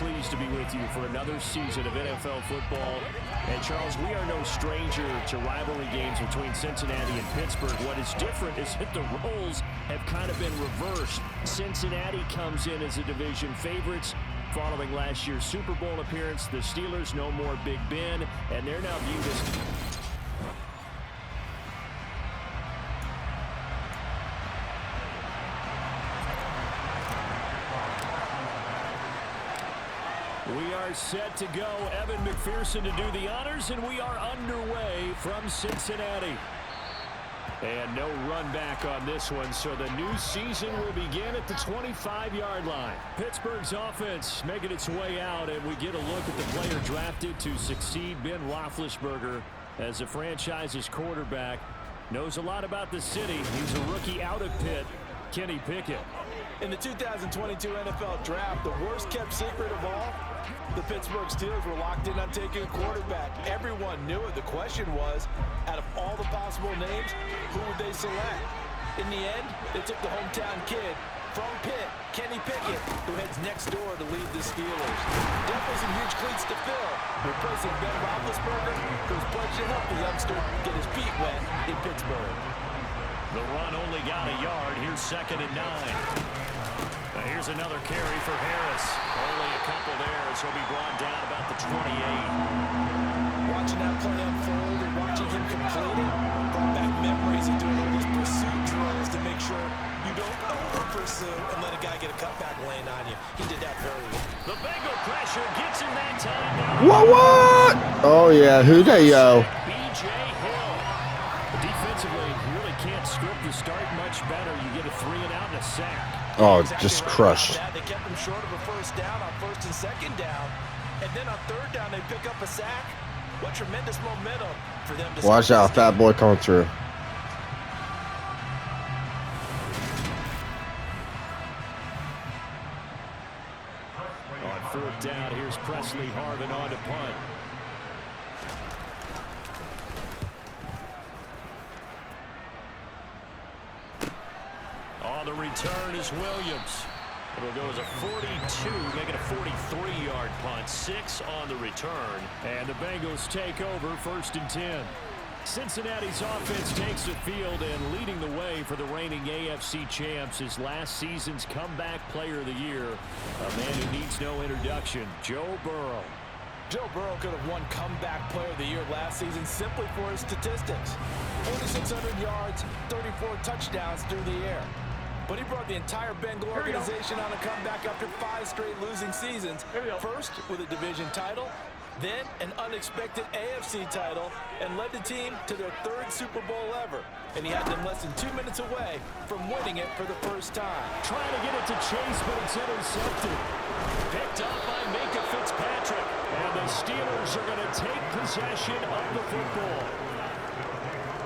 pleased to be with you for another season of NFL football. And, Charles, we are no stranger to rivalry games between Cincinnati and Pittsburgh. What is different is that the roles have kind of been reversed. Cincinnati comes in as a division favorites following last year's Super Bowl appearance. The Steelers no more Big Ben, and they're now viewed as... We are set to go. Evan McPherson to do the honors, and we are underway from Cincinnati. And no run back on this one, so the new season will begin at the 25-yard line. Pittsburgh's offense making its way out, and we get a look at the player drafted to succeed Ben Roethlisberger as the franchise's quarterback. Knows a lot about the city. He's a rookie out of Pitt, Kenny Pickett. In the 2022 NFL Draft, the worst-kept secret of all, the Pittsburgh Steelers were locked in on taking a quarterback. Everyone knew it. The question was, out of all the possible names, who would they select? In the end, they took the hometown kid from Pitt, Kenny Pickett, who heads next door to lead the Steelers. Definitely some huge cleats to fill, replacing Ben Roethlisberger, who's pledged to help the youngster get his feet wet in Pittsburgh. The run only got a yard. Here's 2nd and 9. Here's another carry for Harris. Only a couple there as he'll be brought down about the 28. Watching that play unfold and watching him complete it brought back memories of doing all these pursuit drills to make sure you don't over-pursue and let a guy get a cutback lane on you. He did that very well. The Bengal pressure gets him that time. What? Oh, yeah. Who they, yo? B.J. Hill. Defensively, you really can't script the start much better. You get a 3-and-out and a sack. Oh, just crushed. They kept him short of a first down on 1st and 2nd down. And then on 3rd down, they pick up a sack. What tremendous momentum for them to watch out, fat boy coming through. On 4th down, here's Presley Harvin on to punt. On the return is Williams. It'll go as a 42, making a 43-yard punt. 6 on the return. And the Bengals take over 1st and 10. Cincinnati's offense takes the field, and leading the way for the reigning AFC champs is last season's comeback player of the year. A man who needs no introduction, Joe Burrow. Joe Burrow could have won comeback player of the year last season simply for his statistics. 4,600 yards, 34 touchdowns through the air. But he brought the entire Bengal organization on a comeback after 5 straight losing seasons. First with a division title, then an unexpected AFC title, and led the team to their 3rd Super Bowl ever. And he had them less than 2 minutes away from winning it for the first time. Trying to get it to Chase, but it's intercepted. Picked up by Minka Fitzpatrick. And the Steelers are going to take possession of the football.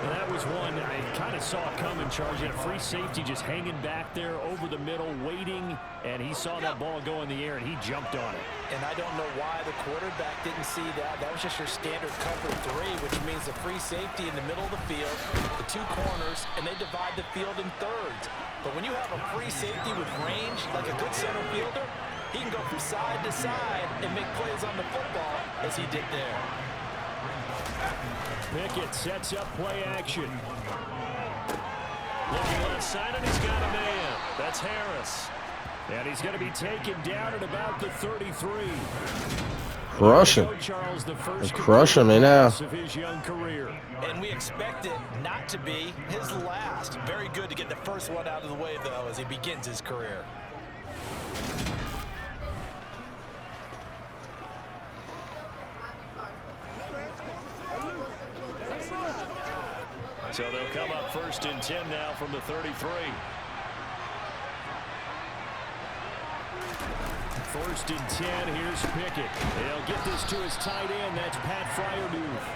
And that was one I kind of saw coming, charging a free safety just hanging back there over the middle, waiting, and he saw that ball go in the air, and he jumped on it. And I don't know why the quarterback didn't see that. That was just your standard cover 3, which means the free safety in the middle of the field, the 2 corners, and they divide the field in thirds. But when you have a free safety with range, like a good center fielder, he can go from side to side and make plays on the football as he did there. Pickett sets up play action. Looking left side, and he's got a man. That's Harris. And he's going to be taken down at about the 33. Crushing. Crushing me now. Of his young career. And we expect it not to be his last. Very good to get the first one out of the way, though, as he begins his career. So they'll come up 1st and 10 now from the 33. 1st and 10, here's Pickett. They'll get this to his tight end, that's Pat Fryermuth.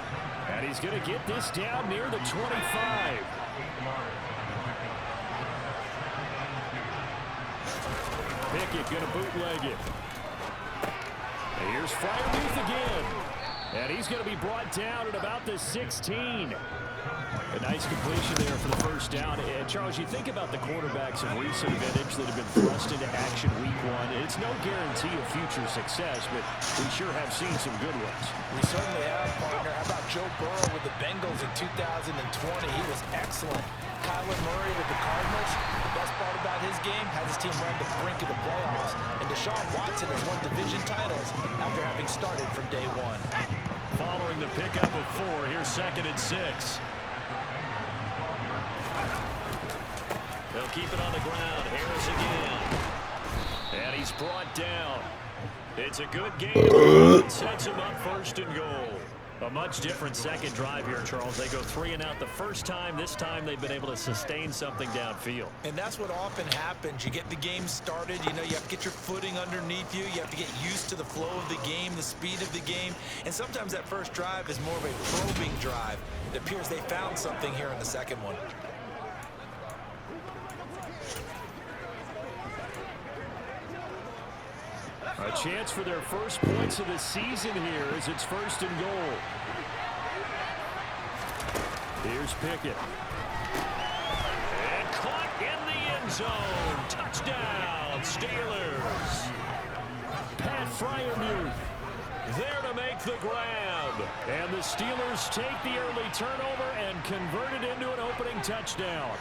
And he's going to get this down near the 25. Pickett going to bootleg it. And here's Fryermuth again. And he's going to be brought down at about the 16. A nice completion there for the first down. And Charles, you think about the quarterbacks of recent vintage that have been thrust into action week one. It's no guarantee of future success, but we sure have seen some good ones. We certainly have, partner. How about Joe Burrow with the Bengals in 2020? He was excellent. Kyler Murray with the Cardinals. The best part about his game, had his team run the brink of the playoffs. And Deshaun Watson has won division titles after having started from day one. Following the pickup of 4, here's 2nd and 6. They'll keep it on the ground. Harris again. And he's brought down. It's a good game. It sets him up 1st and goal. A much different second drive here, Charles. They go 3 and out the first time. This time they've been able to sustain something downfield. And that's what often happens. You get the game started. You know, you have to get your footing underneath you. You have to get used to the flow of the game, the speed of the game. And sometimes that first drive is more of a probing drive. It appears they found something here in the second one. A chance for their first points of the season here as it's 1st and goal. Here's Pickett. And caught in the end zone. Touchdown, Steelers. Pat Freiermuth there to make the grab. And the Steelers take the early turnover and convert it into an opening touchdown.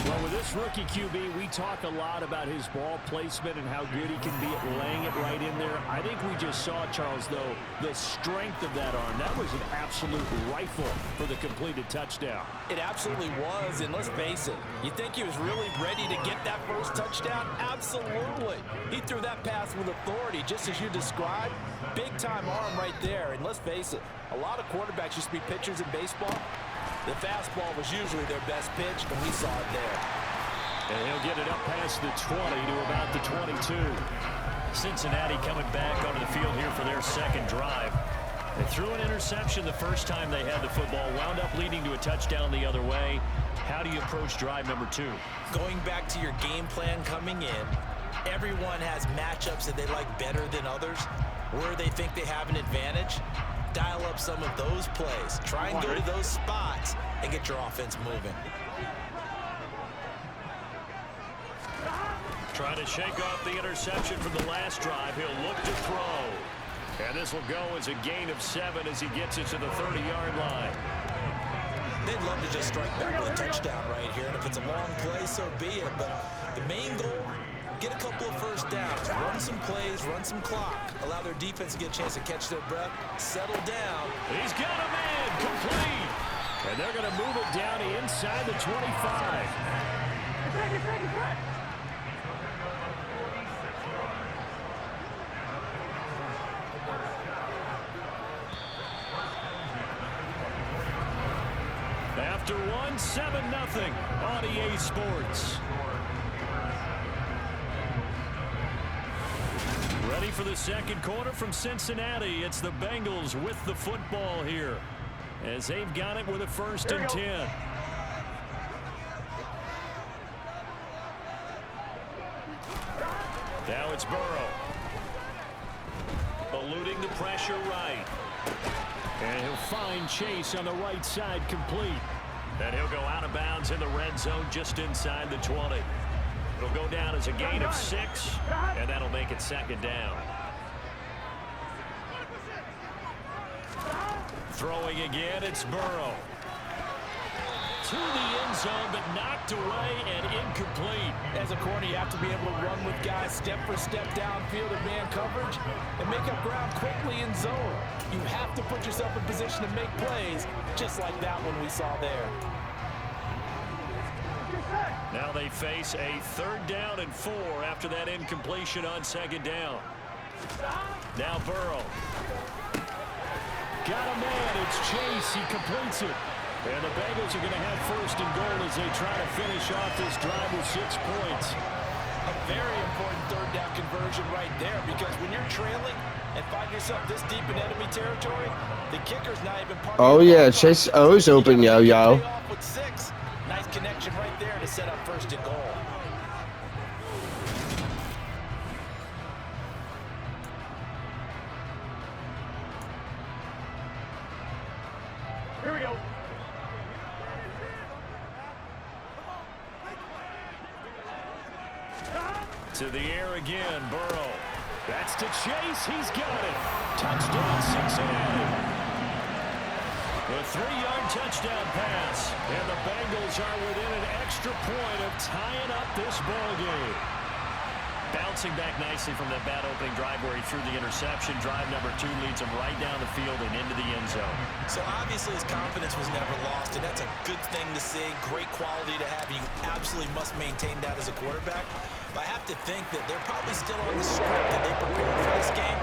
Well, with this rookie QB, we talk a lot about his ball placement and how good he can be at laying it right in there. I think we just saw, Charles, though, the strength of that arm. That was an absolute rifle for the completed touchdown. It absolutely was, and let's face it, you think he was really ready to get that first touchdown? Absolutely. He threw that pass with authority, just as you described. Big-time arm right there, and let's face it, a lot of quarterbacks used to be pitchers in baseball. The fastball was usually their best pitch, and we saw it there. And he'll get it up past the 20 to about the 22. Cincinnati coming back onto the field here for their second drive. They threw an interception the first time they had the football, wound up leading to a touchdown the other way. How do you approach drive number 2? Going back to your game plan coming in, everyone has matchups that they like better than others, where they think they have an advantage. Dial up some of those plays. Try and go to those spots and get your offense moving. Trying to shake off the interception from the last drive. He'll look to throw. And this will go as a gain of 7 as he gets it to the 30-yard line. They'd love to just strike back with a touchdown right here. And if it's a long play, so be it. But the main goal, get a couple of first downs, run some plays, run some clock, allow their defense to get a chance to catch their breath, settle down. He's got a man, complete. And they're going to move it down inside the 25. After 7-0 on EA Sports. Ready for the second quarter from Cincinnati. It's the Bengals with the football here as they've got it with a 1st and 10. Now it's Burrow. Eluding the pressure right. And he'll find Chase on the right side complete. And he'll go out of bounds in the red zone just inside the 20. It'll go down as a gain of 6, and that'll make it 2nd down. Throwing again, it's Burrow. To the end zone, but knocked away and incomplete. As a corner, you have to be able to run with guys step for step downfield in man coverage and make up ground quickly in zone. You have to put yourself in position to make plays, just like that one we saw there. Now they face a 3rd down and 4 after that incompletion on 2nd down. Now Burrow. Got a man, it's Chase, he completes it. And the Bengals are going to have 1st and goal as they try to finish off this drive with 6 points. A very important 3rd down conversion right there, because when you're trailing and find yourself this deep in enemy territory, the kicker's not even part Oh, of the yeah, ball. Chase O's open, yo-yo. With 6. Nice connection right there to set up 1st and goal. Here we go. To the air again, Burrow. That's to Chase. He's got it. Touchdown, Cincinnati. A 3-yard touchdown pass. And the Bengals are within an extra point of tying up this ball game. Bouncing back nicely from that bad opening drive where he threw the interception. Drive number 2 leads him right down the field and into the end zone. So obviously his confidence was never lost, and that's a good thing to see. Great quality to have. You absolutely must maintain that as a quarterback. But I have to think that they're probably still on the script that they prepared for this game.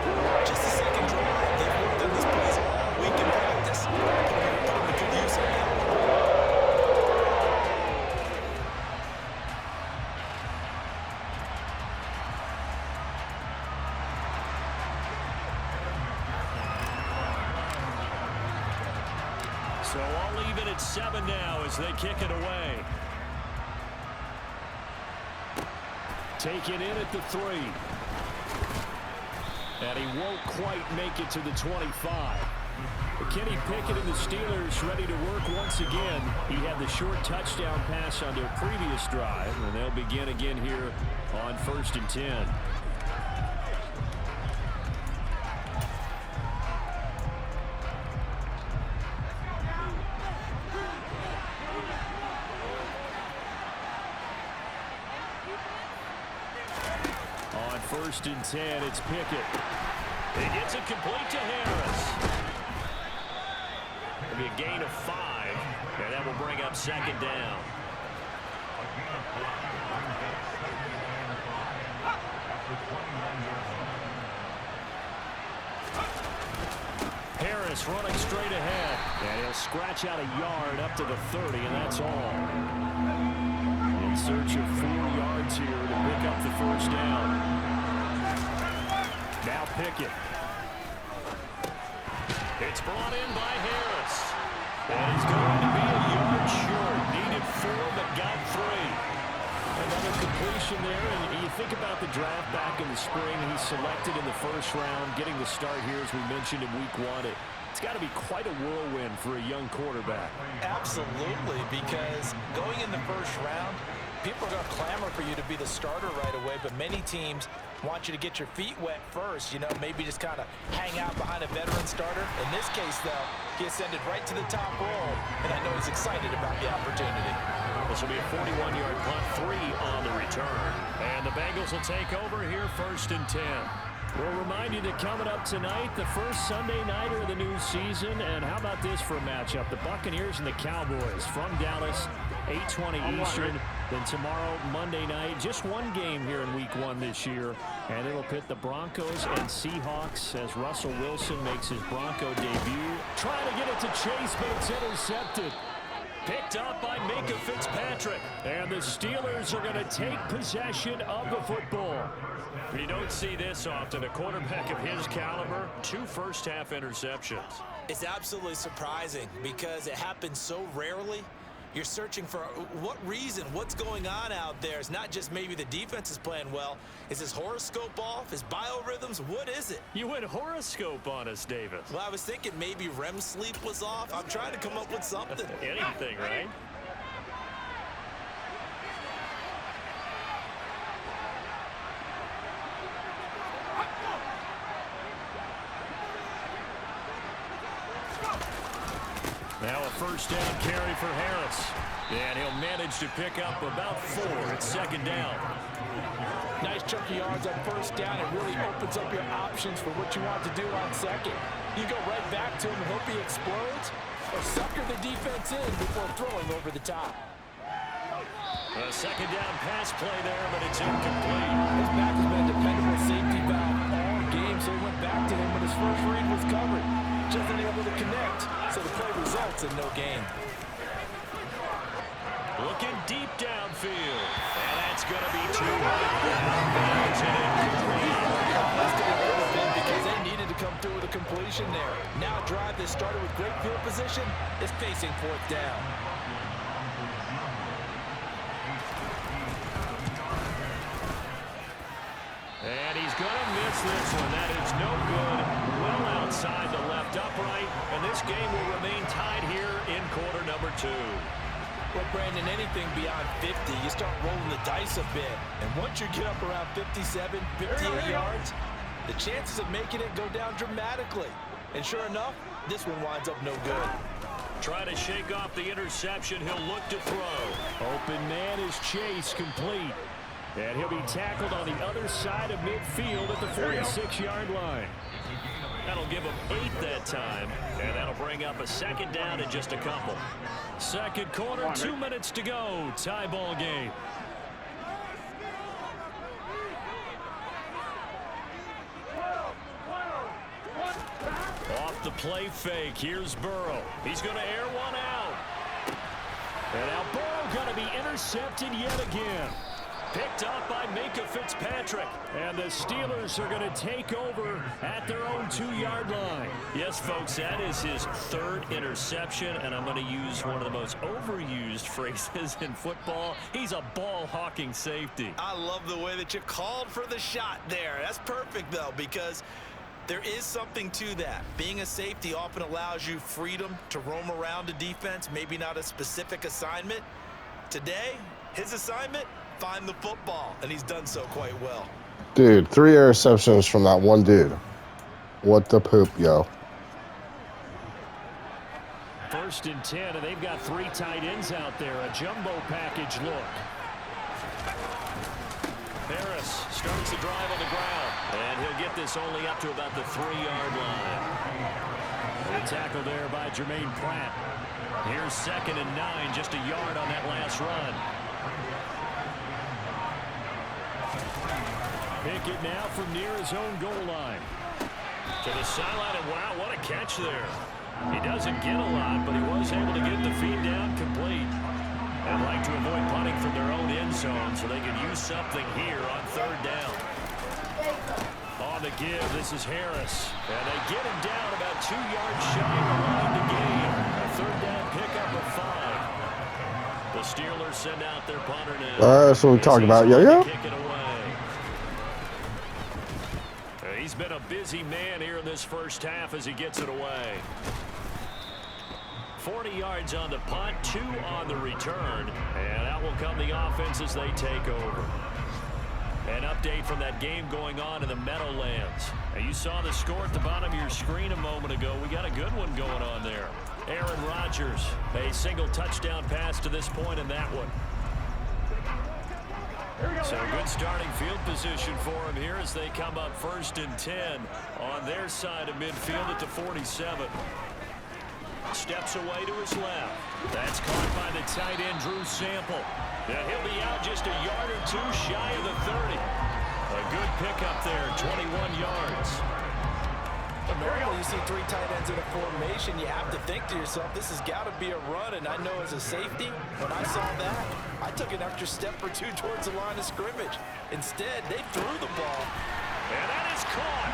Just a second drive. They've worked on these plays all week in practice. Put them to good use right now. So all even at 7 now as they kick it away. Taken in at the 3. And he won't quite make it to the 25. But Kenny Pickett and the Steelers ready to work once again. He had the short touchdown pass on their previous drive, and they'll begin again here on 1st and 10. On 1st and 10, it's Pickett. He gets it complete to Harris. It'll be a gain of 5, and that will bring up 2nd down. Harris running straight ahead, and he'll scratch out a yard up to the 30, and that's all. In search of 4 yards here to pick up the 1st down. Now Pickett. It's brought in by Harris. And he's going to be a yard short. Needed 4, but got 3. Another completion there. And you think about the draft back in the spring. He's selected in the 1st round, getting the start here, as we mentioned, in week 1. It's got to be quite a whirlwind for a young quarterback. Absolutely, because going in the 1st round, people are going to clamor for you to be the starter right away, but many teams want you to get your feet wet first, you know, maybe just kind of hang out behind a veteran starter. In this case, though, he ascended right to the top roll, and I know he's excited about the opportunity. This will be a 41-yard punt, 3 on the return. And the Bengals will take over here 1st and 10. We'll remind you that coming up tonight, the first Sunday nighter of the new season. And how about this for a matchup? The Buccaneers and the Cowboys from Dallas, 8:20 Eastern. Then tomorrow, Monday night, just one game here in week 1 this year. And it'll pit the Broncos and Seahawks as Russell Wilson makes his Bronco debut. Trying to get it to Chase, but it's intercepted. Picked up by Minka Fitzpatrick. And the Steelers are going to take possession of the football. You don't see this often. A quarterback of his caliber, 2 first-half interceptions. It's absolutely surprising because it happens so rarely. You're searching for what reason, what's going on out there. It's not just maybe the defense is playing well. Is his horoscope off? His biorhythms? What is it? You went horoscope on us, Davis. Well, I was thinking maybe REM sleep was off. I'm trying to come up with something. Anything, right? Now a 1st down carry for Harris. And he'll manage to pick up about 4 at 2nd down. Nice chunky yards on 1st down. It really opens up your options for what you want to do on 2nd. You go right back to him and hope he explodes, or sucker the defense in before throwing over the top. A 2nd down pass play there, but it's incomplete. His back has been a dependable safety valve all game, so he went back to him when his first read was covered. Just unable to connect, so the play results in no gain. Looking deep downfield, and that's going to be too high. That's going to hurt a bit because they needed to come through with a completion there. Now a drive that started with great field position is facing 4th down. And he's going to miss this one. That is no good. Well outside the left upright. And this game will remain tied here in quarter number 2. Well, Brandon, anything beyond 50, you start rolling the dice a bit. And once you get up around 57, 58 yards, the chances of making it go down dramatically. And sure enough, this one winds up no good. Try to shake off the interception. He'll look to throw. Open man is Chase complete. And he'll be tackled on the other side of midfield at the 46-yard line. That'll give him 8 that time. And that'll bring up a second down in just a couple. Second quarter, 2 minutes to go. Tie ball game. Off the play fake. Here's Burrow. He's going to air one out. And now Burrow going to be intercepted yet again. Picked up by Minka Fitzpatrick. And the Steelers are going to take over at their own 2-yard line. Yes, folks, that is his 3rd interception. And I'm going to use one of the most overused phrases in football. He's a ball-hawking safety. I love the way that you called for the shot there. That's perfect, though, because there is something to that. Being a safety often allows you freedom to roam around a defense, maybe not a specific assignment. Today, his assignment, find the football, and he's done so quite well. Dude, 3 interceptions from that one dude. What the poop, yo. 1st and 10, and they've got 3 tight ends out there. A jumbo package look. Harris starts the drive on the ground, and he'll get this only up to about the 3-yard line. A tackle there by Jermaine Pratt. Here's 2nd and 9, just a yard on that last run. Pickett now from near his own goal line. To the sideline, and wow, what a catch there. He doesn't get a lot, but he was able to get the feed down complete. They'd like to avoid punting from their own end zone so they can use something here on 3rd down. On the give, this is Harris. And they get him down about 2 yards shy of the line to gain. A 3rd down pickup of 5. The Steelers send out their punter now. That's what we're talking about, yo-yo. Kick it away. He's been a busy man here in this first half as he gets it away. 40 yards on the punt, 2 on the return, and out will come the offense as they take over. An update from that game going on in the Meadowlands. Now, you saw the score at the bottom of your screen a moment ago. We got a good one going on there. Aaron Rodgers, a single touchdown pass to this point in that one. So good starting field position for him here as they come up 1st and 10 on their side of midfield at the 47. Steps away to his left. That's caught by the tight end, Drew Sample. And he'll be out just a yard or 2 shy of the 30. A good pickup there, 21 yards. But normally you see 3 tight ends in a formation, you have to think to yourself, this has got to be a run. And I know as a safety, when I saw that, I took an extra step or 2 towards the line of scrimmage. Instead, they threw the ball. And that is caught.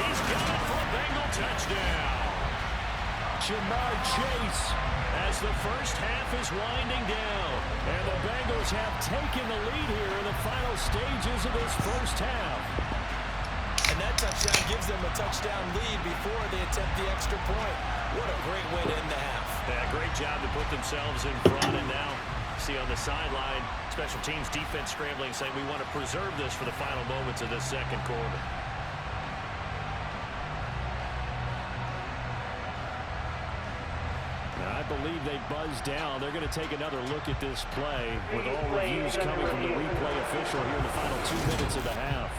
He's got it for a Bengal touchdown. Jamar Chase as the first half is winding down. And the Bengals have taken the lead here in the final stages of this first half. And that touchdown gives them a touchdown lead before they attempt the extra point. What a great way to end the half. Yeah, great job to put themselves in front. And now, see on the sideline, special teams defense scrambling, saying we want to preserve this for the final moments of this second quarter. I believe they buzzed down. They're going to take another look at this play with all reviews coming from the replay official here in the final 2 minutes of the half.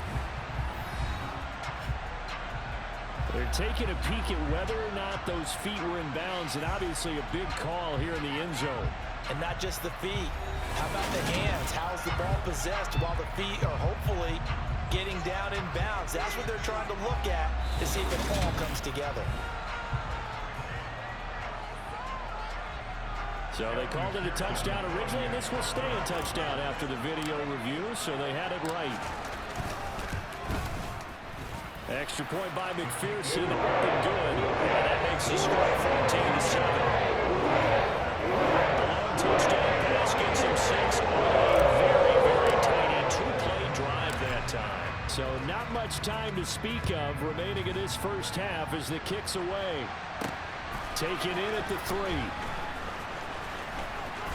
They're taking a peek at whether or not those feet were in bounds, and obviously a big call here in the end zone. And not just the feet. How about the hands? How's the ball possessed while the feet are hopefully getting down in bounds? That's what they're trying to look at to see if it all comes together. So they called it a touchdown originally, and this will stay a touchdown after the video review, so they had it right. Extra point by McPherson, up and good, and that makes the score 14-7. The long touchdown pass gets him 6 on a very, very tiny 2-play drive that time. So not much time to speak of remaining in this first half as the kick's away. taken in at the 3.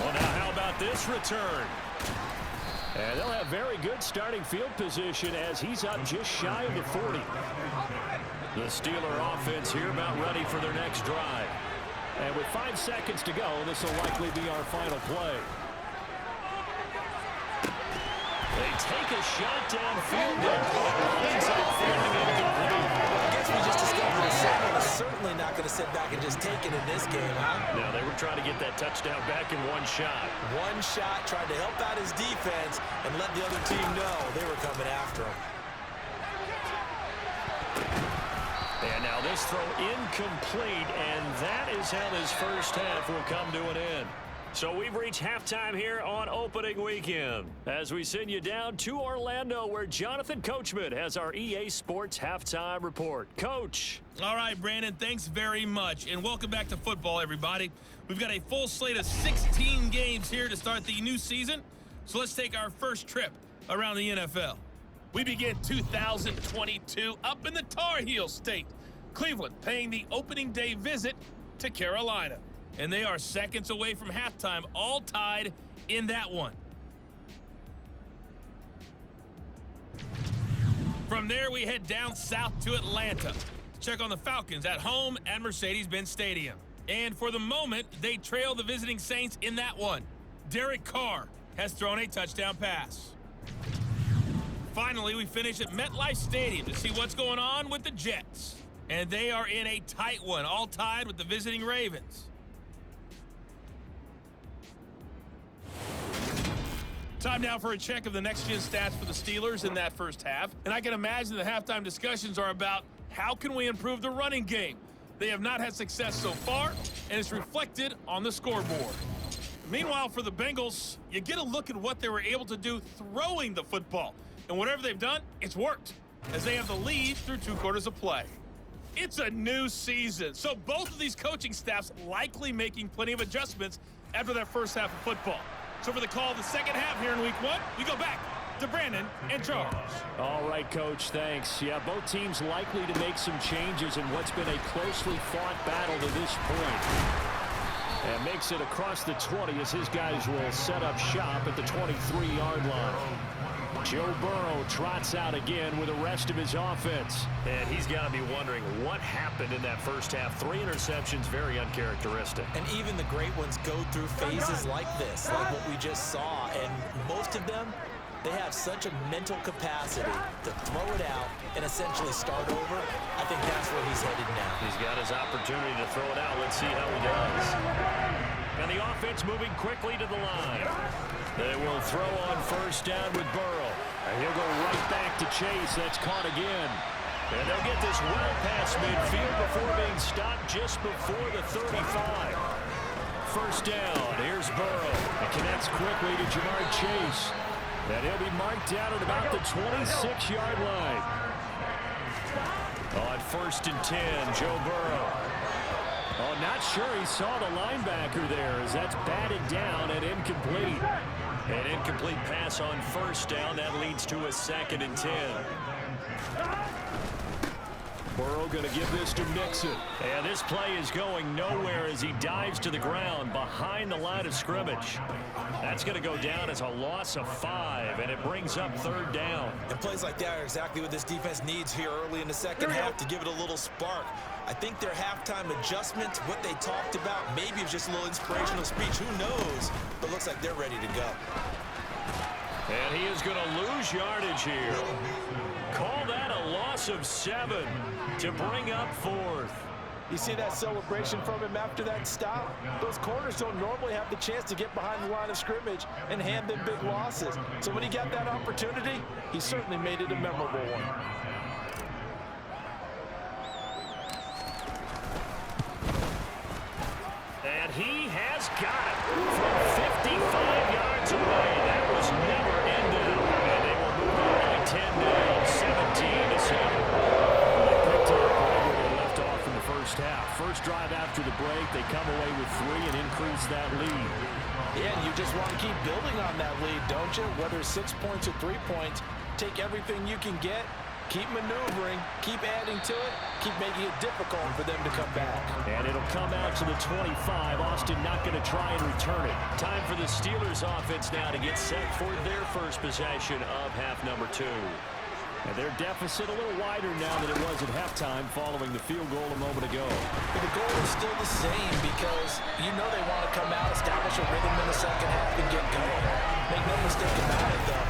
Well, now how about this return? And they'll have very good starting field position as he's up just shy of the 40. The Steeler offense here about ready for their next drive. And with 5 seconds to go, this will likely be our final play. They take a shot downfield and lines up fielding incomplete. I guess we just discovered that Samuel is certainly not going to sit back and just take it in this game, huh? No, they were trying to get that touchdown back in one shot. One shot, tried to help out his defense and let the other team know they were coming after him. And now this throw incomplete, and that is how this first half will come to an end. So we've reached halftime here on opening weekend as we send you down to Orlando where Jonathan Coachman has our EA Sports halftime report. Coach. All right, Brandon, thanks very much. And welcome back to football, everybody. We've got a full slate of 16 games here to start the new season. So let's take our first trip around the NFL. We begin 2022 up in the Tar Heel State. Cleveland paying the opening day visit to Carolina. And they are seconds away from halftime, all tied in that one. From there, we head down south to Atlanta. Check on the Falcons at home at Mercedes-Benz Stadium. And for the moment, they trail the visiting Saints in that one. Derek Carr has thrown a touchdown pass. Finally, we finish at MetLife Stadium to see what's going on with the Jets. And they are in a tight one, all tied with the visiting Ravens. Time now for a check of the next-gen stats for the Steelers in that first half. And I can imagine the halftime discussions are about how can we improve the running game. They have not had success so far, and it's reflected on the scoreboard. Meanwhile, for the Bengals, you get a look at what they were able to do throwing the football. And whatever they've done, it's worked, as they have the lead through 2 quarters of play. It's a new season, so both of these coaching staffs likely making plenty of adjustments after that first half of football. So for the call of the second half here in week 1, we go back to Brandon and Charles. All right, Coach, thanks. Yeah, both teams likely to make some changes in what's been a closely fought battle to this point. And makes it across the 20 as his guys will set up shop at the 23-yard line. Joe Burrow trots out again with the rest of his offense. And he's got to be wondering what happened in that first half. 3 interceptions, very uncharacteristic. And even the great ones go through phases like this, like what we just saw. And most of them, they have such a mental capacity to throw it out and essentially start over. I think that's where he's headed now. He's got his opportunity to throw it out. Let's see how he does. And the offense moving quickly to the line. They will throw on first down with Burrow. And he'll go right back to Chase. That's caught again. And they'll get this well past midfield before being stopped just before the 35. First down. Here's Burrow. It connects quickly to Jamar Chase. And he'll be marked down at about the 26-yard line. On first and 10, Joe Burrow. Oh, not sure he saw the linebacker there as that's batted down and incomplete. An incomplete pass on first down. That leads to a 2nd and 10. Burrow going to give this to Mixon. And this play is going nowhere as he dives to the ground behind the line of scrimmage. That's going to go down as a loss of 5, and it brings up 3rd down. And plays like that are exactly what this defense needs here early in the second half to give it a little spark. I think their halftime adjustments, what they talked about, maybe it was just a little inspirational speech. Who knows? But looks like they're ready to go. And he is going to lose yardage here. Call that a loss of 7 to bring up 4th. You see that celebration from him after that stop? Those corners don't normally have the chance to get behind the line of scrimmage and hand them big losses. So when he got that opportunity, he certainly made it a memorable one. And he has got it from 55 yards away. That was never in doubt. And they will move on by 10 down, 17-7. They picked up right where they left off in the first half. First drive after the break, they come away with 3 and increase that lead. Yeah, and you just want to keep building on that lead, don't you? Whether it's 6 points or 3 points, take everything you can get, keep maneuvering, keep adding to it, keep making it difficult for them to come back. And it'll come out to the 25. Austin not going to try and return it. Time for the Steelers offense now to get set for their first possession of half number 2. And their deficit a little wider now than it was at halftime following the field goal a moment ago. But the goal is still the same because you know they want to come out, establish a rhythm in the second half, and get going. Make no mistake about it, though.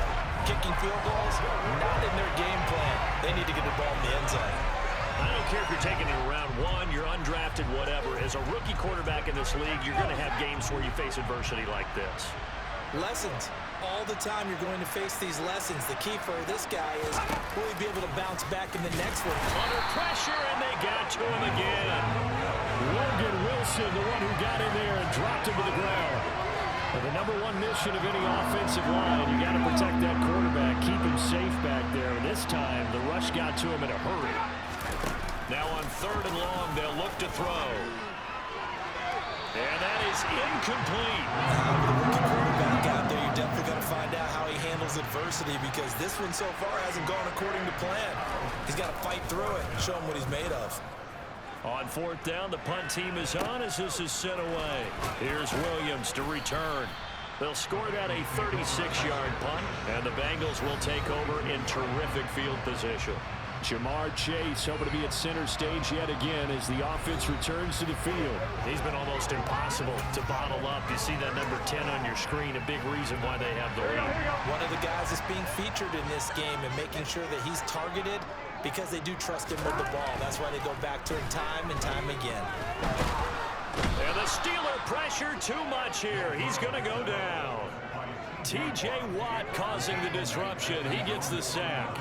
Kicking field goals, not in their game plan. They need to get the ball in the end zone. I don't care if you're taking it around 1, you're undrafted, whatever. As a rookie quarterback in this league, you're going to have games where you face adversity like this. Lessons. All the time you're going to face these lessons. The key for this guy is will he be able to bounce back in the next one? Under pressure, and they got to him again. Logan Wilson, the one who got in there and dropped him to the ground. Well, the number 1 mission of any offensive line, you got to protect that quarterback, keep him safe back there. And this time, the rush got to him in a hurry. Now on 3rd and long, they'll look to throw. And that is incomplete. With a rookie quarterback out there, you're definitely going to find out how he handles adversity because this one so far hasn't gone according to plan. He's got to fight through it and show him what he's made of. On 4th down, the punt team is on as this is sent away. Here's Williams to return. They'll score that a 36-yard punt, and the Bengals will take over in terrific field position. Jamar Chase hoping to be at center stage yet again as the offense returns to the field. He's been almost impossible to bottle up. You see that number 10 on your screen, a big reason why they have the lead. One of the guys that's being featured in this game and making sure that he's targeted because they do trust him with the ball. That's why they go back to him time and time again. And the Steeler pressure too much here. He's going to go down. T.J. Watt causing the disruption. He gets the sack.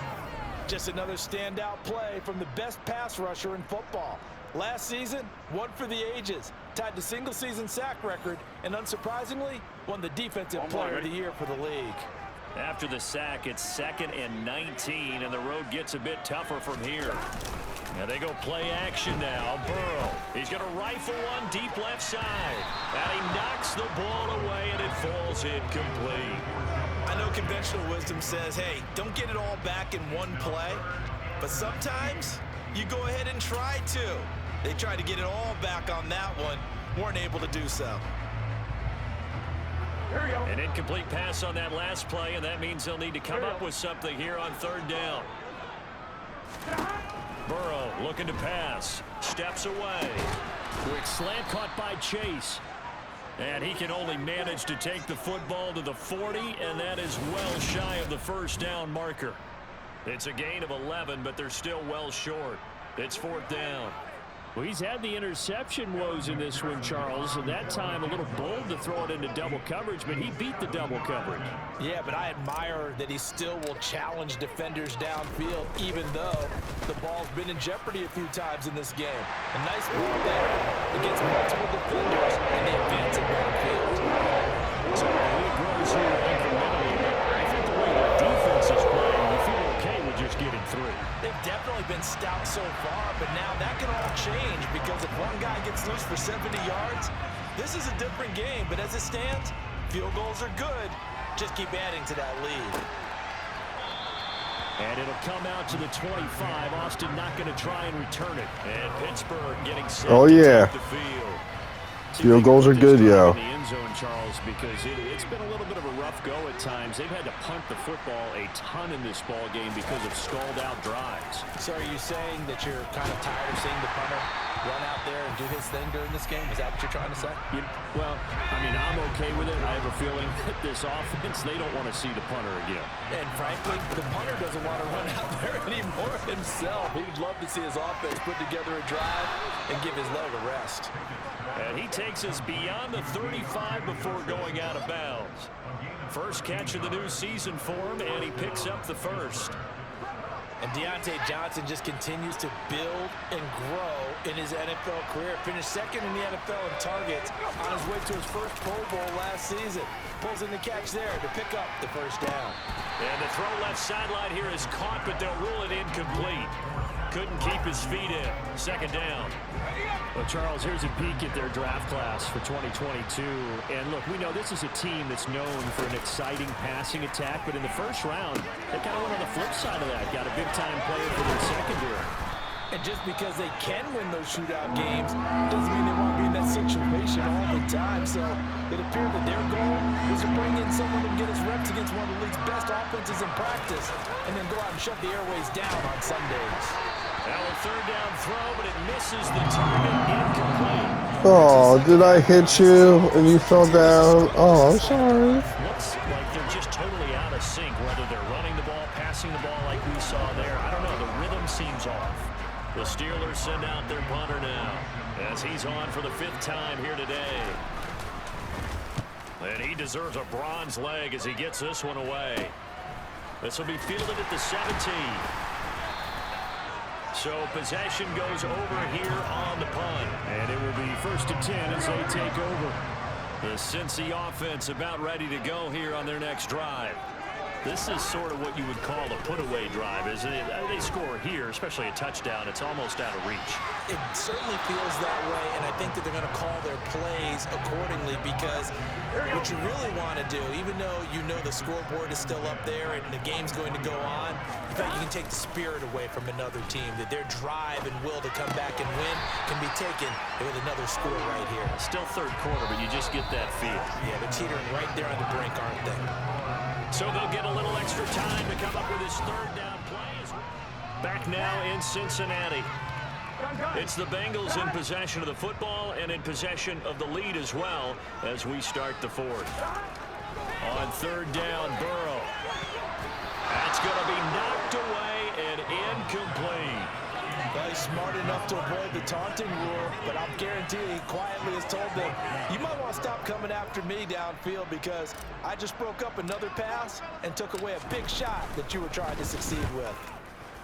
Just another standout play from the best pass rusher in football. Last season, one for the ages, tied the single-season sack record, and unsurprisingly, won the Defensive Player of the Year for the league. After the sack, it's 2nd and 19, and the road gets a bit tougher from here. Now they go play action now. Burrow, he's going to rifle one deep left side. And he knocks the ball away, and it falls incomplete. I know conventional wisdom says, hey, don't get it all back in one play. But sometimes you go ahead and try to. They tried to get it all back on that one. Weren't able to do so. An incomplete pass on that last play, and that means they'll need to come up with something here on 3rd down. Burrow looking to pass. Steps away. Quick slant caught by Chase. And he can only manage to take the football to the 40, and that is well shy of the 1st down marker. It's a gain of 11, but they're still well short. It's 4th down. Well, he's had the interception woes in this one, Charles, and that time a little bold to throw it into double coverage, but he beat the double coverage. Yeah, but I admire that he still will challenge defenders downfield, even though the ball's been in jeopardy a few times in this game. A nice ball there against multiple defenders, and they advance it downfield. So the lead grows here incrementally, but I think the way the defense is playing, you feel okay with just getting 3. They've definitely been stout so far, but now that can all change because if one guy gets loose for 70 yards, this is a different game. But as it stands, field goals are good. Just keep adding to that lead. And it'll come out to the 25. Austin not going to try and return it. And Pittsburgh getting set Oh, yeah. to take the field. Field goals are good, yo. In the end zone, Charles, because it's been a little bit of a rough go at times. They've had to punt the football a ton in this ball game because of stalled-out drives. So are you saying that you're kind of tired of seeing the punter run out there and do his thing during this game? Is that what you're trying to say? Well, I mean, I'm okay with it. I have a feeling that this offense, they don't want to see the punter again. And frankly, the punter doesn't want to run out there anymore himself. He'd love to see his offense put together a drive and give his leg a rest. And he takes us beyond the 35 before going out of bounds. First catch of the new season for him, and he picks up the first. And Deontay Johnson just continues to build and grow in his NFL career. Finished 2nd in the NFL in targets on his way to his first Pro Bowl last season. Pulls in the catch there to pick up the 1st down. And the throw left sideline here is caught, but they'll rule it incomplete. Couldn't keep his feet in. 2nd down. Well, Charles, here's a peek at their draft class for 2022. And look, we know this is a team that's known for an exciting passing attack, but in the 1st round, they kind of went on the flip side of that. Got a big-time player for their secondary. And just because they can win those shootout games doesn't mean they want to be in that situation all the time. So it appeared that their goal was to bring in someone who can get his reps against one of the league's best offenses in practice and then go out and shut the airways down on Sundays. Now a third down throw, but it misses the target, incomplete. Oh, did I hit you and you fell down? Oh, I'm sorry. Looks like they're just totally out of sync, whether they're running the ball, passing the ball like we saw there. I don't know, the rhythm seems off. The Steelers send out their punter now as he's on for the 5th time here today. And he deserves a bronze leg as he gets this one away. This will be fielded at the 17. So possession goes over here on the punt. And it will be 1st and 10 as they take over. The Cincy offense about ready to go here on their next drive. This is sort of what you would call a put-away drive, isn't it? They score here, especially a touchdown. It's almost out of reach. It certainly feels that way, and I think that they're going to call their plays accordingly because what you really want to do, even though you know the scoreboard is still up there and the game's going to go on, in fact, you can take the spirit away from another team, that their drive and will to come back and win can be taken with another score right here. Still 3rd quarter, but you just get that feel. Yeah, they're teetering right there on the brink, aren't they? So they'll get a little extra time to come up with his 3rd down play. Back now in Cincinnati. It's the Bengals in possession of the football and in possession of the lead as well as we start the 4th. On 3rd down, Burrow. That's going to be knocked away and incomplete. Well, he's smart enough to avoid the taunting rule, but I'll guarantee he quietly has told them, you might want to stop coming after me downfield because I just broke up another pass and took away a big shot that you were trying to succeed with.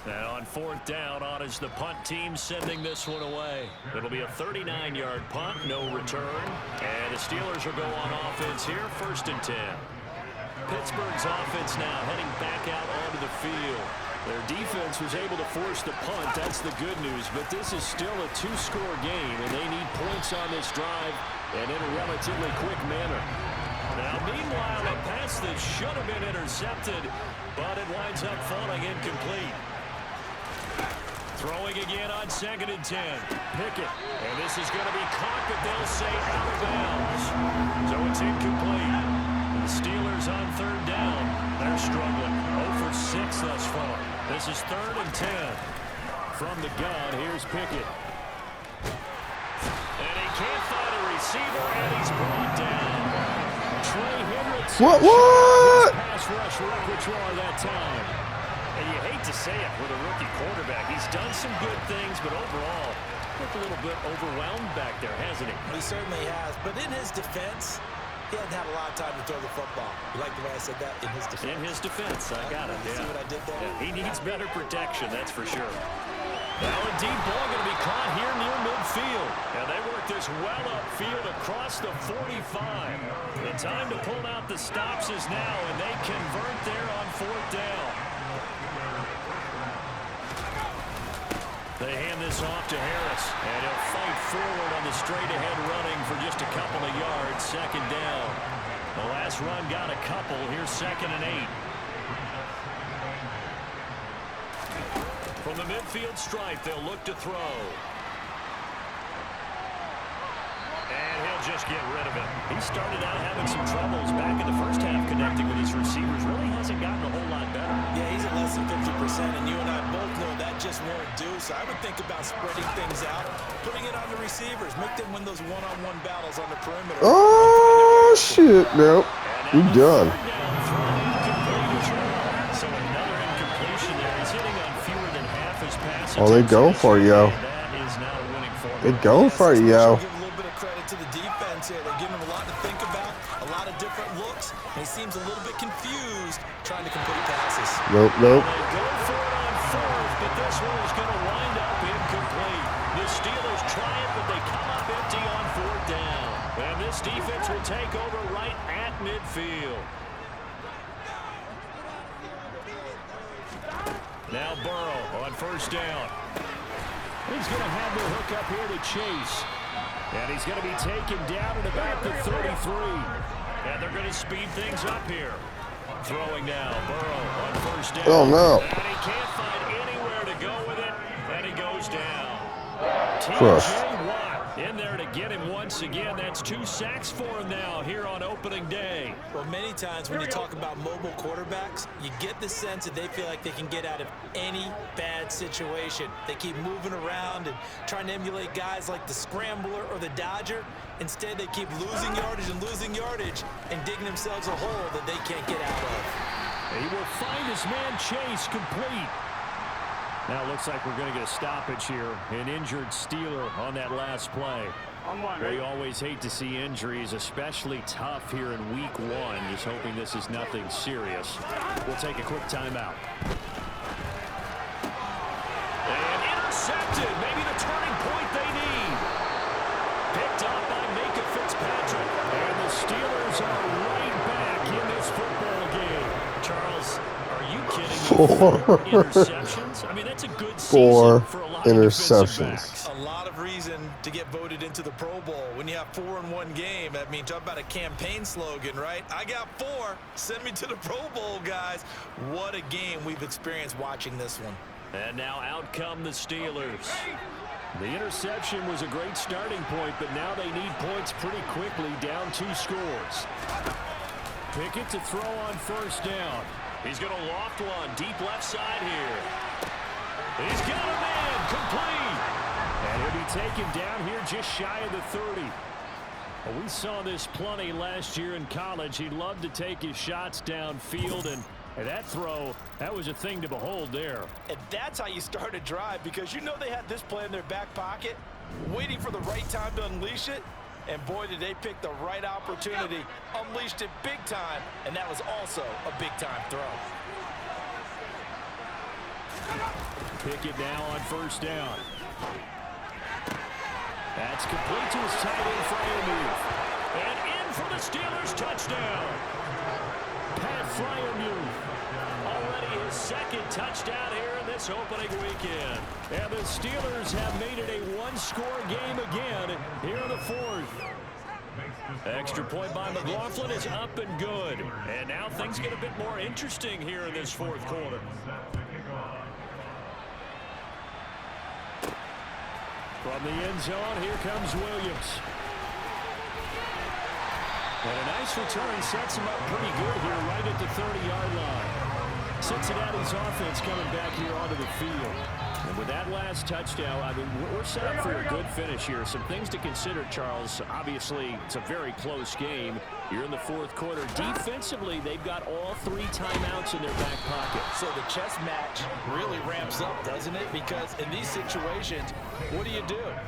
And on 4th down, on is the punt team sending this one away. It'll be a 39-yard punt, no return. And the Steelers will go on offense here, 1st and 10. Pittsburgh's offense now heading back out onto the field. Their defense was able to force the punt. That's the good news. But this is still a 2-score game, and they need points on this drive and in a relatively quick manner. Now, meanwhile, a pass that should have been intercepted, but it winds up falling incomplete. Throwing again on 2nd and 10. Pickett. And this is going to be caught, but they'll say out of bounds. So it's incomplete. The Steelers on 3rd down. They're struggling. 0 for 6 thus far. This is 3rd and 10. From the gun, here's Pickett. And he can't find a receiver, and he's brought down. Trey Hendricks. What? Pass rush repertoire that time. And you hate to say it with a rookie quarterback. He's done some good things, but overall, looked a little bit overwhelmed back there, hasn't he? He certainly has, but in his defense, he hasn't had a lot of time to throw the football. You like the way I said that? In his defense. In his defense, I got it, See what I did there? Yeah, he needs better protection, that's for sure. Now a deep ball going to be caught here near midfield. And they work this well upfield across the 45. The time to pull out the stops is now, and they convert there on 4th down. They hand this off to Harris, and he'll fight forward on the straight-ahead running for just a couple of yards. 2nd down. The last run got a couple. Here's 2nd and 8. From the midfield stripe, they'll look to throw. And he'll just get rid of it. He started out having some troubles back in the first half connecting with his receivers. Really hasn't gotten a whole lot better. Yeah, he's at less than 50%, and you and I both know that just won't do. So I would think about spreading things out, putting it on the receivers, make them win those one-on-one battles on the perimeter. Oh, shit, no. You done. So another incompletion there. He's hitting on fewer than half his passes. Oh, they go for it, yo. That is not a winning formula. They go for it, yo. Give a little bit of credit to the defense here. They're giving him a lot to think about, a lot of different looks, and he seems a little bit confused trying to complete passes. Nope, nope. They go for it on 4th, but this one is going to wind up incomplete. The Steelers try it, but they come up empty on 4th down. And this defense will take over right at midfield. Now Burrow on 1st down. He's going to have the hook up here to Chase. And he's going to be taken down at about the 33. And they're going to speed things up here. Throwing now, Burrow on 1st down. Oh, no. And he can't find anywhere to go with it. And he goes down. Crushed. T.J. Watt in there to get him once again. That's 2 sacks for him now here on opening day. Well, many times when you talk about mobile quarterbacks, you get the sense that they feel like they can get out of any bad situation. They keep moving around and trying to emulate guys like the Scrambler or the Dodger. Instead, they keep losing yardage and digging themselves a hole that they can't get out of. He will find his man Chase complete. Now it looks like we're going to get a stoppage here. An injured Steeler on that last play. We always hate to see injuries, especially tough here in week 1. Just hoping this is nothing serious. We'll take a quick timeout. And intercepted. Maybe the turning point they need. Picked up by Micah Fitzpatrick. And the Steelers are right back in this football game. Charles, are you kidding me? 4 interceptions? I mean, that's a good season for a lot of defensive backs. A lot of reason to get voted into the Pro Bowl. When you have 4 in one game, I mean, talk about a campaign slogan, right? I got 4. Send me to the Pro Bowl, guys. What a game we've experienced watching this one. And now out come the Steelers. The interception was a great starting point, but now they need points pretty quickly, down 2 scores. Pickett to throw on first down. He's going to loft one deep left side here. He's got a man complete. And he'll be taken down here just shy of the 30. Well, we saw this plenty last year in college. He loved to take his shots downfield, and that throw, that was a thing to behold there. And that's how you start a drive, because you know they had this play in their back pocket, waiting for the right time to unleash it. And boy, did they pick the right opportunity, unleashed it big time, and that was also a big-time throw. Pickett now on first down. That's complete to his tight end Freiermuth. And in for the Steelers, touchdown. Pat Freiermuth, already his 2nd touchdown here in this opening weekend. And the Steelers have made it a 1-score game again here in the 4th. Extra point by McLaughlin is up and good. And now things get a bit more interesting here in this 4th quarter. From the end zone, here comes Williams. And a nice return sets him up pretty good here right at the 30-yard line. Cincinnati's offense coming back here onto the field. And with that last touchdown, I mean, we're set up for a good finish here. Some things to consider, Charles. Obviously, it's a very close game. You're in the 4th quarter. Defensively, they've got all 3 timeouts in their back pocket. So the chess match really ramps up, doesn't it? Because in these situations, what do?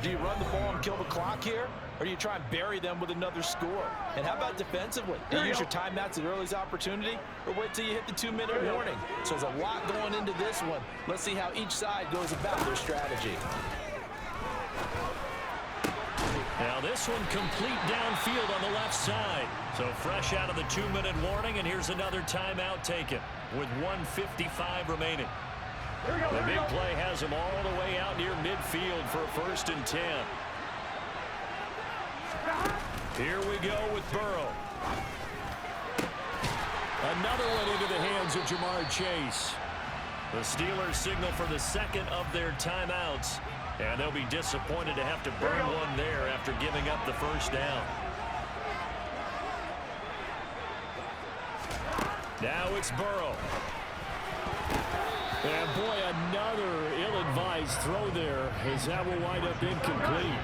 Do you run the ball and kill the clock here? Or do you try and bury them with another score? And how about defensively? Do you use your timeouts at earliest opportunity, or wait till you hit the 2-minute warning? So there's a lot going into this one. Let's see how each side goes about their strategy. Now this one complete downfield on the left side. So fresh out of the 2-minute warning, and here's another timeout taken with 1:55 remaining. The big play has him all the way out near midfield for a 1st and 10. Here we go with Burrow. Another one into the hands of Jamar Chase. The Steelers signal for the 2nd of their timeouts. And they'll be disappointed to have to burn one there after giving up the 1st down. Now it's Burrow. And boy, another ill-advised throw there, as that will wind up incomplete.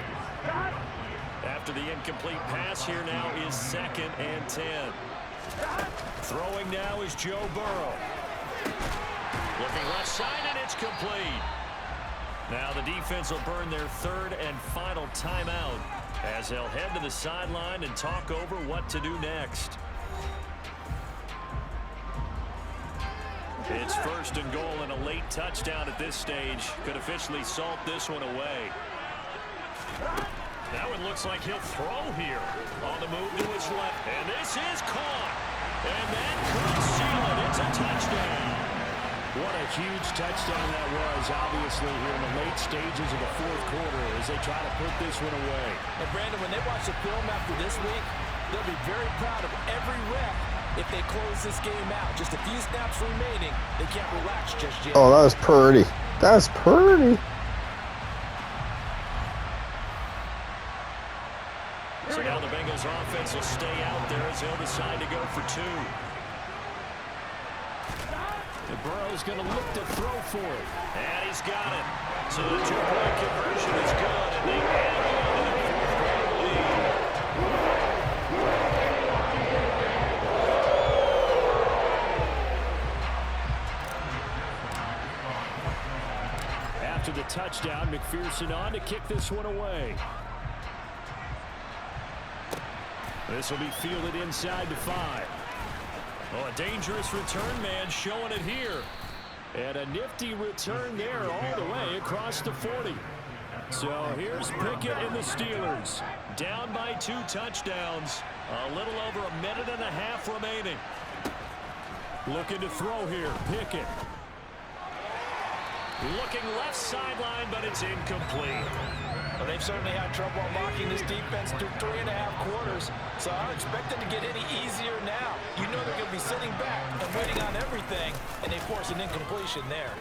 After the incomplete pass, here now is 2nd and 10. Throwing now is Joe Burrow. Looking left side, and it's complete. Now the defense will burn their 3rd and final timeout as they'll head to the sideline and talk over what to do next. It's 1st and goal, and a late touchdown at this stage could officially salt this one away. That one looks like he'll throw here on the move to his left. And this is caught. And that could seal it. It's a touchdown. What a huge touchdown that was, obviously, here in the late stages of the 4th quarter as they try to put this one away. And, Brandon, when they watch the film after this week, they'll be very proud of every rep if they close this game out. Just a few snaps remaining. They can't relax just yet. Oh, that was pretty. That's pretty. So now the Bengals offense will stay out there as they'll decide to go for 2. The Burrow's going to look to throw for it. And he's got it. So the 2-point conversion is good, and they add on to the 4th-quarter lead. After the touchdown, McPherson on to kick this one away. This will be fielded inside the 5. Oh, a dangerous return man showing it here. And a nifty return there all the way across the 40. So here's Pickett and the Steelers. Down by 2 touchdowns. A little over a minute and a half remaining. Looking to throw here, Pickett. Looking left sideline, but it's incomplete. Well, they've certainly had trouble unlocking this defense through 3.5 quarters, so I don't expect it to get any easier now. You know they're going to be sitting back and waiting on everything, and they force an incompletion there.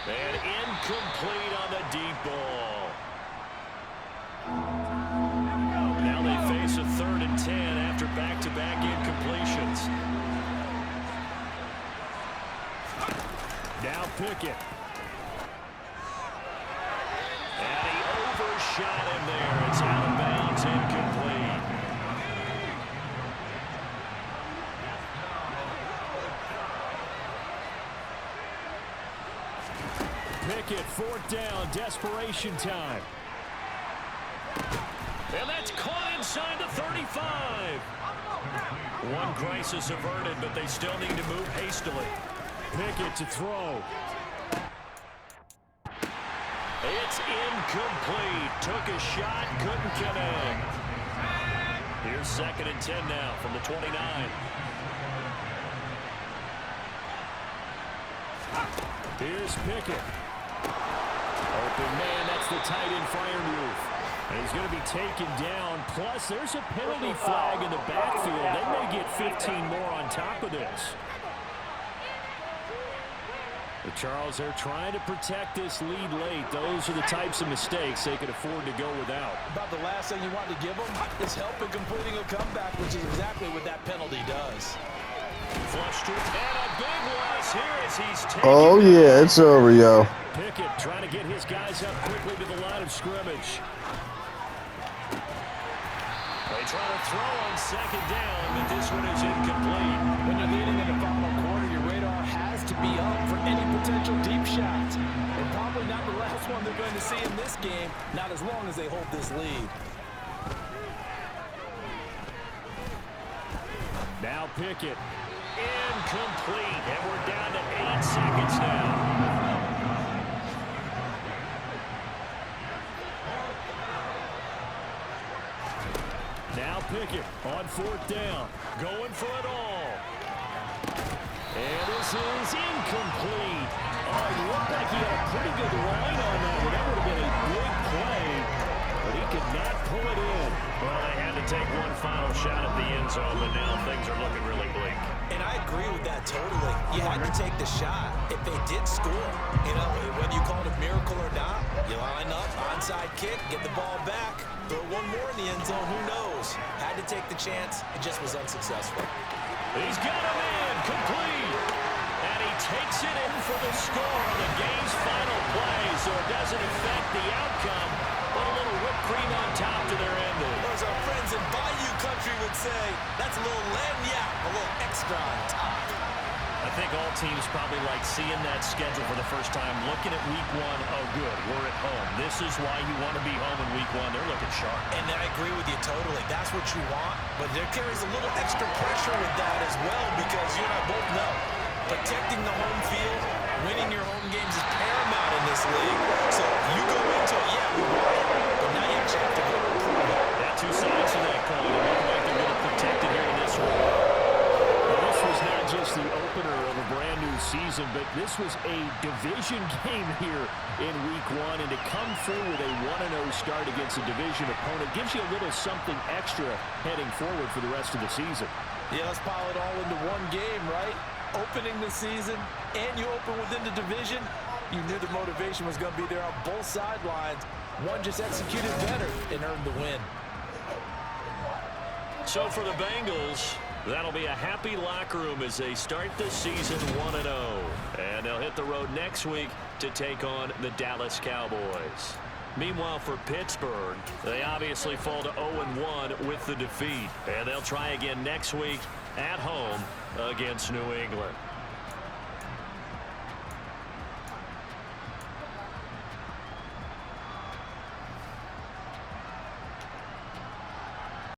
And incomplete on the deep ball. Now they face a 3rd and 10 after back-to-back incompletions. Now Pickett. And he overshot him there. It's out of bounds, incomplete. Pickett, 4th down, desperation time. And that's caught inside the 35. One crisis averted, but they still need to move hastily. Pickett to throw. It's incomplete. Took a shot, couldn't connect. Here's 2nd and 10 now from the 29. Here's Pickett. Open man, that's the tight end fire move. And he's going to be taken down. Plus, there's a penalty flag in the backfield. They may get 15 more on top of this. But Charles, they're trying to protect this lead late. Those are the types of mistakes they could afford to go without. About the last thing you want to give them is help in completing a comeback, which is exactly what that penalty does. Flush to and a big loss here as he's taken. Oh, yeah, it's over, yo. Pickett trying to get his guys up quickly to the line of scrimmage. They try to throw on 2nd down, but this one is incomplete. When you're leading in the final quarter, your radar has to be up for any potential deep shots. And probably not the last one they're going to see in this game, not as long as they hold this lead. Now Pickett. Incomplete. And we're down to 8 seconds now. Now Pickett on 4th down. Going for it all. And this is incomplete. Oh, he looked like he had a pretty good line on that one. That would have been a big play. But he could not pull it in. Well, they had to take one final shot at the end zone, but now things are looking really bleak. And I agree with that totally. You had to take the shot if they did score. You know, whether you call it a miracle or not, you line up, onside kick, get the ball back, throw one more in the end zone, who knows? Had to take the chance, it just was unsuccessful. He's got him in, complete. And he takes it in for the score on the game's final play, so it doesn't affect the outcome, but a little whipped cream on top to their ending. As our friends in Bayou Country would say, that's a little lagniappe, a little extra on top. I think all teams probably like seeing that schedule for the first time, looking at week 1, oh good, we're at home. This is why you want to be home in week 1. They're looking sharp. And I agree with you totally. That's what you want, but there carries a little extra pressure with that as well, because you and I both know protecting the home field, winning your home games is paramount in this league. So you go into it, yeah, we won, but now you actually have to go and prove it. Yeah, 2 sides to that coin. It looks like they're going to protect it here in this one. Well, this was not just the opener of a brand new season, but this was a division game here in week 1, and to come through with a 1-0 start against a division opponent gives you a little something extra heading forward for the rest of the season. Yeah, let's pile it all into one game, right? Opening the season, and you open within the division. You knew the motivation was going to be there on both sidelines. One just executed better and earned the win. So for the Bengals, that'll be a happy locker room as they start the season 1-0. And they'll hit the road next week to take on the Dallas Cowboys. Meanwhile, for Pittsburgh, they obviously fall to 0-1 with the defeat. And they'll try again next week at home against New England.